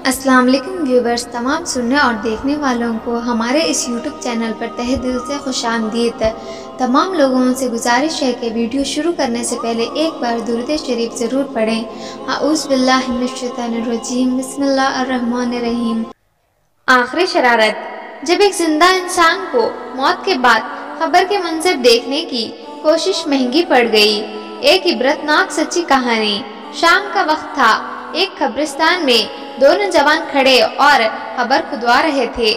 अस्सलाम वालेकुम व्यूवर्स, तमाम सुनने और देखने वालों को हमारे इस यूट्यूब चैनल पर तहे दिल से खुशामदीद। तमाम लोगों से गुजारिश है कि वीडियो शुरू करने से पहले एक बार दुरूद शरीफ ज़रूर पढ़ें। आऊज़ु बिल्लाहि मिनश शैतानिर रजीम, बिस्मिल्लाहिर्रहमानिर रहीम। आखिरी शरारत। जब एक जिंदा इंसान को मौत के बाद खबर के मंजर देखने की कोशिश महंगी पड़ गई। एक इबरतनाक सच्ची कहानी। शाम का वक्त था। एक कब्रिस्तान में दो नौजवान खड़े और खबर खुदवा रहे थे।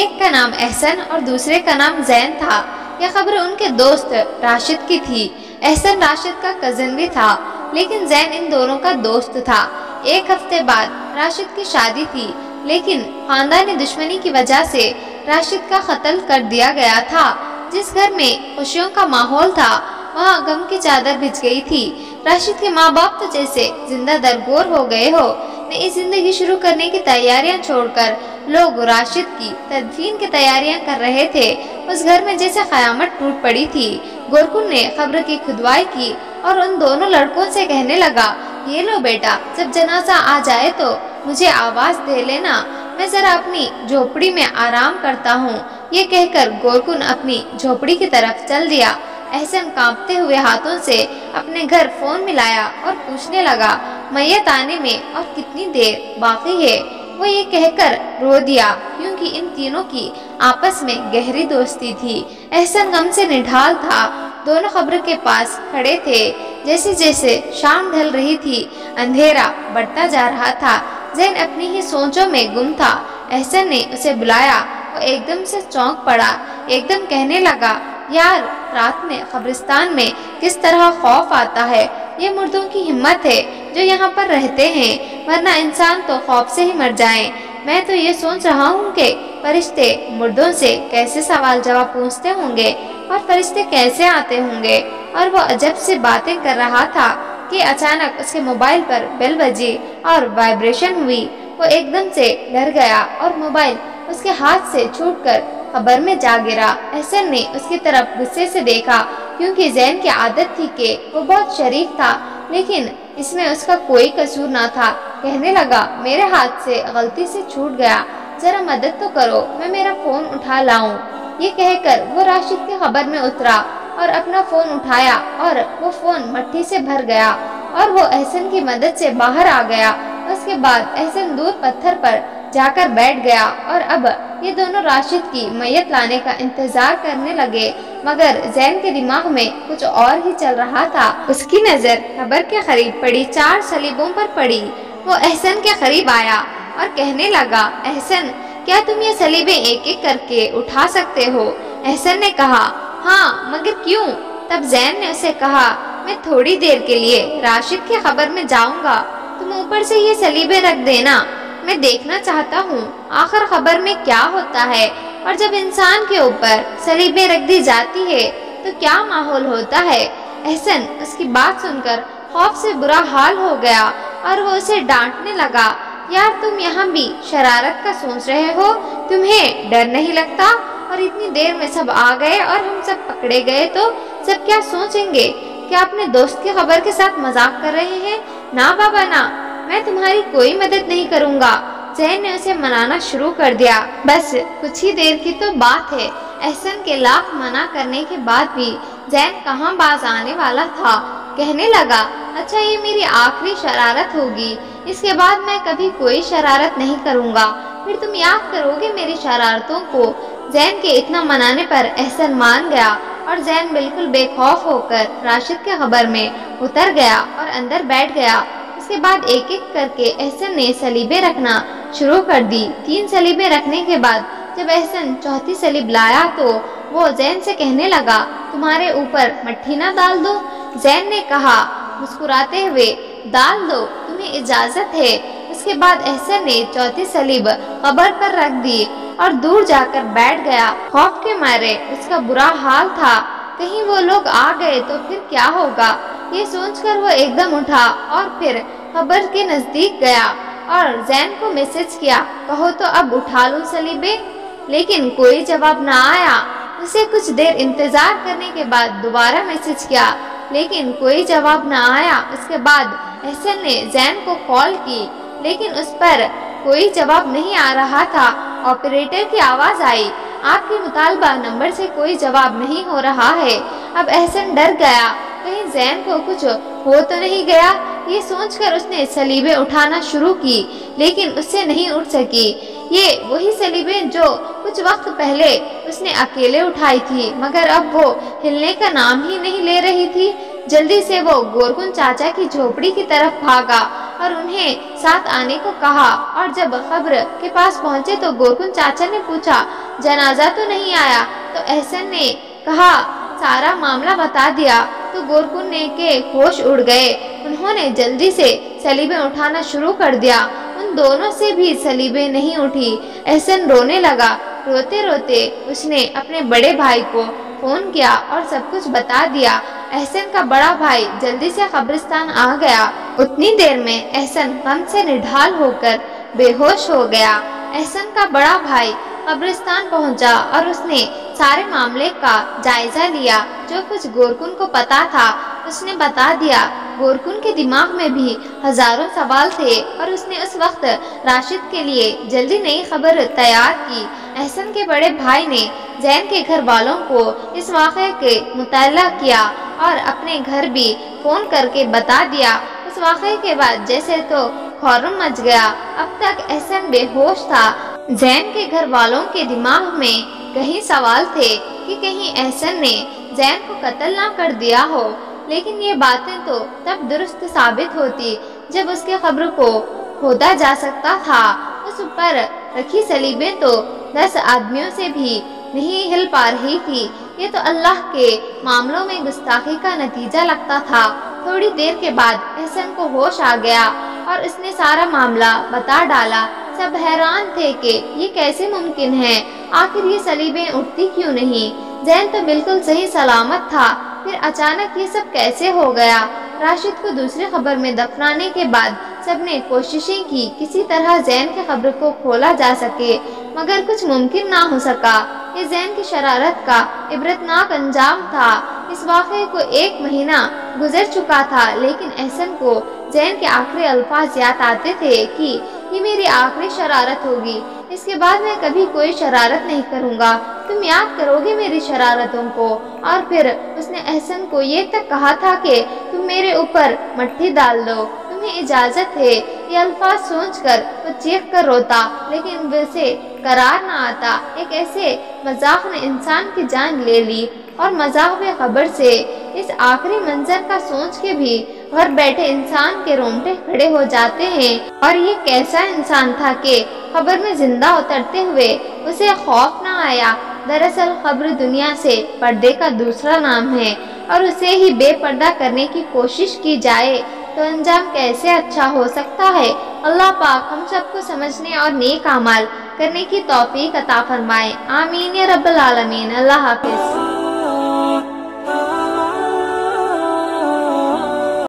एक का नाम एहसन और दूसरे का नाम जैन था। यह खबर उनके दोस्त राशिद की थी। एहसन राशिद का कजन भी था, लेकिन जैन इन दोनों का दोस्त था। एक हफ्ते बाद राशिद की शादी थी, लेकिन खानदानी दुश्मनी की वजह से राशिद का कत्ल कर दिया गया था। जिस घर में खुशियों का माहौल था, वहाँ गम की चादर बिछ गई थी। राशिद के माँ बाप तो जैसे जिंदा दरगोर हो गए हो। नई जिंदगी शुरू करने की तैयारियां छोड़कर लोग राशिद की तदफीन की तैयारियां कर रहे थे। उस घर में जैसे क़यामत टूट पड़ी थी। गोरकुन ने खबर की खुदवाई की और उन दोनों लड़कों से कहने लगा, ये लो बेटा, जब जनाजा आ जाए तो मुझे आवाज दे लेना, मैं जरा अपनी झोपड़ी में आराम करता हूँ। ये कहकर गोरकुन अपनी झोपड़ी की तरफ चल दिया। एहसन कांपते हुए हाथों से अपने घर फोन मिलाया और पूछने लगा, मैयत आने में और कितनी देर बाकी है। वो ये कहकर रो दिया, क्योंकि इन तीनों की आपस में गहरी दोस्ती थी। एहसन गम से निढाल था। दोनों खबर के पास खड़े थे। जैसे जैसे शाम ढल रही थी, अंधेरा बढ़ता जा रहा था। जैन अपनी ही सोचों में गुम था। एहसन ने उसे बुलाया। वो एकदम से चौंक पड़ा। एकदम कहने लगा, यार, रात में कब्रिस्तान में किस तरह खौफ आता है। ये मुर्दों की हिम्मत है जो यहाँ पर रहते हैं, वरना इंसान तो खौफ से ही मर जाएं। मैं तो ये सोच रहा हूँ कि फरिश्ते मुर्दों से कैसे सवाल जवाब पूछते होंगे और फरिश्ते कैसे आते होंगे। और वो अजब से बातें कर रहा था कि अचानक उसके मोबाइल पर बेल बजी और वाइब्रेशन हुई। वो एकदम से डर गया और मोबाइल उसके हाथ से छूटकर खबर में जा गिरा। एहसन ने उसकी तरफ गुस्से से देखा, क्योंकि जैन की आदत थी कि वो बहुत शरीफ था, लेकिन इसमें उसका कोई कसूर ना था। कहने लगा, मेरे हाथ से गलती से छूट गया, जरा मदद तो करो, मैं मेरा फोन उठा लाऊं। ये कहकर वो राशिद की खबर में उतरा और अपना फोन उठाया और वो फोन मट्टी से भर गया और वो एहसन की मदद से बाहर आ गया। उसके बाद एहसन दूर पत्थर पर जाकर बैठ गया और अब ये दोनों राशिद की मैयत लाने का इंतजार करने लगे। मगर जैन के दिमाग में कुछ और ही चल रहा था। उसकी नजर खबर के करीब पड़ी 4 सलीबों पर पड़ी। वो एहसन के करीब आया और कहने लगा, एहसन, क्या तुम ये सलीबें एक एक करके उठा सकते हो? एहसन ने कहा, हाँ, मगर क्यों? तब जैन ने उसे कहा, मैं थोड़ी देर के लिए राशिद की खबर में जाऊंगा, तुम ऊपर से ये सलीबें रख देना। मैं देखना चाहता हूँ आखिर खबर में क्या होता है, और जब इंसान के ऊपर सलीबें रख दी जाती है तो क्या माहौल होता है। एहसन उसकी बात सुनकर खौफ से बुरा हाल हो गया और वो उसे डांटने लगा, यार, तुम यहाँ भी शरारत का सोच रहे हो? तुम्हें डर नहीं लगता? और इतनी देर में सब आ गए और हम सब पकड़े गए तो सब क्या सोचेंगे? क्या अपने दोस्त की खबर के साथ मजाक कर रहे हैं? ना बाबा ना, मैं तुम्हारी कोई मदद नहीं करूँगा। जैन ने उसे मनाना शुरू कर दिया। बस कुछ ही देर की तो बात है। एहसन के लाख मना करने के बाद भी जैन कहाँ बाज आने वाला था। कहने लगा, अच्छा, ये मेरी आखिरी शरारत होगी, इसके बाद मैं कभी कोई शरारत नहीं करूँगा, फिर तुम याद करोगे मेरी शरारतों को। जैन के इतना मनाने पर एहसन मान गया और जैन बिल्कुल बेखौफ होकर राशिद के खबर में उतर गया और अंदर बैठ गया। उसके बाद एक एक करके एहसन ने सलीबें रखना शुरू कर दी। 3 सलीबें रखने के बाद जब एहसन चौथी सलीब लाया तो वो जैन से कहने लगा, तुम्हारे ऊपर मट्ठी ना डाल दो? जैन ने कहा मुस्कुराते हुए, डाल दो, तुम्हें इजाजत है। उसके बाद एहसन ने चौथी सलीब कब्र पर रख दी और दूर जाकर बैठ गया। खौफ के मारे उसका बुरा हाल था, कहीं वो लोग आ गए तो फिर क्या होगा। ये सोचकर वो एकदम उठा और फिर कब्र के नजदीक गया और जैन को मैसेज किया, कहो तो अब उठा लूं सलीबें? लेकिन कोई जवाब ना आया। उसे कुछ देर इंतजार करने के बाद दोबारा मैसेज किया, लेकिन कोई जवाब न आया। उसके बाद एहसन ने जैन को कॉल की, लेकिन उस पर कोई जवाब नहीं आ रहा था। ऑपरेटर की आवाज़ आई, आपके मुतालबा नंबर से कोई जवाब नहीं हो रहा है। अब एहसन डर गया, कहीं जैन को कुछ हो तो नहीं गया। ये सोचकर उसने सलीबें उठाना शुरू की, लेकिन उससे नहीं उठ सकी। ये वही सलीबें जो कुछ वक्त पहले उसने अकेले उठाई थी, मगर अब वो हिलने का नाम ही नहीं ले रही थी। जल्दी से वो गोरकुन चाचा की झोपड़ी की तरफ भागा और उन्हें साथ आने को कहा। और जब कब्र के पास पहुंचे तो गोरकुन चाचा ने पूछा, जनाजा तो नहीं आया? तो एहसन ने कहा, सारा मामला बता दिया तो गोरकुन ने के होश उड़ गए। उन्होंने जल्दी से सलीबें उठाना शुरू कर दिया। उन दोनों से भी सलीबें नहीं उठी। एहसन रोने लगा। रोते रोते उसने अपने बड़े भाई को फोन किया और सब कुछ बता दिया। एहसन का बड़ा भाई जल्दी से कब्रिस्तान आ गया। उतनी देर में एहसन गम से निढाल होकर बेहोश हो गया। एहसन का बड़ा भाई कब्रिस्तान पहुंचा और उसने सारे मामले का जायजा लिया। जो कुछ गोरकुन को पता था उसने बता दिया। गोरकुन के दिमाग में भी हजारों सवाल थे और उसने उस वक्त राशिद के लिए जल्दी नई खबर तैयार की। एहसन के बड़े भाई ने जैन के घर वालों को इस वाक़े के मुतल्ला किया और अपने घर भी फ़ोन करके बता दिया। उस वाक़े के बाद जैसे तो खौरम मच गया। अब तक एहसन बेहोश था। जैन के घर वालों के दिमाग में कहीं सवाल थे कि कहीं एहसन ने जैन को कत्ल ना कर दिया हो, लेकिन ये बातें तो तब दुरुस्त साबित होती जब उसके कब्र को खोदा जा सकता था। उस पर रखी सलीबें तो 10 आदमियों से भी नहीं हिल पा रही थी। ये तो अल्लाह के मामलों में गुस्ताखी का नतीजा लगता था। थोड़ी देर के बाद एहसन को होश आ गया और उसने सारा मामला बता डाला। सब हैरान थे कि ये कैसे मुमकिन है, आखिर ये सलीबें उठती क्यों नहीं? जैन तो बिल्कुल सही सलामत था, फिर अचानक ये सब कैसे हो गया? राशिद को दूसरी खबर में दफनाने के बाद सबने कोशिशें की किसी तरह जैन के कब्र को खोला जा सके, मगर कुछ मुमकिन ना हो सका। ये जैन की शरारत का इबरतनाक अंजाम था। इस वाक़े को 1 महीना गुजर चुका था, लेकिन एहसन को जैन के आखिरी अल्फाज याद आते थे कि ये मेरी आखिरी शरारत होगी, इसके बाद मैं कभी कोई शरारत नहीं करूँगा, तुम याद करोगे मेरी शरारतों को। और फिर उसने एहसन को ये तक कहा था कि तुम मेरे ऊपर मट्टी डाल दो, तुम्हें इजाज़त है। ये अल्फाज सोचकर वो चीख कर रोता, लेकिन वैसे करार ना आता। एक ऐसे मजाक ने इंसान की जान ले ली और मजाक में खबर से इस आखिरी मंजर का सोच के भी घर बैठे इंसान के रोंगटे खड़े हो जाते हैं। और ये कैसा इंसान था कि खबर में जिंदा उतरते हुए उसे खौफ ना आया। दरअसल खब्र दुनिया से पर्दे का दूसरा नाम है, और उसे ही बेपर्दा करने की कोशिश की जाए तो अंजाम कैसे अच्छा हो सकता है। अल्लाह पाक हम सबको समझने और नेक अमाल करने की तौफीक अता फरमाए। आमीन या रब्बल आलमीन। अल्लाह हाफिज।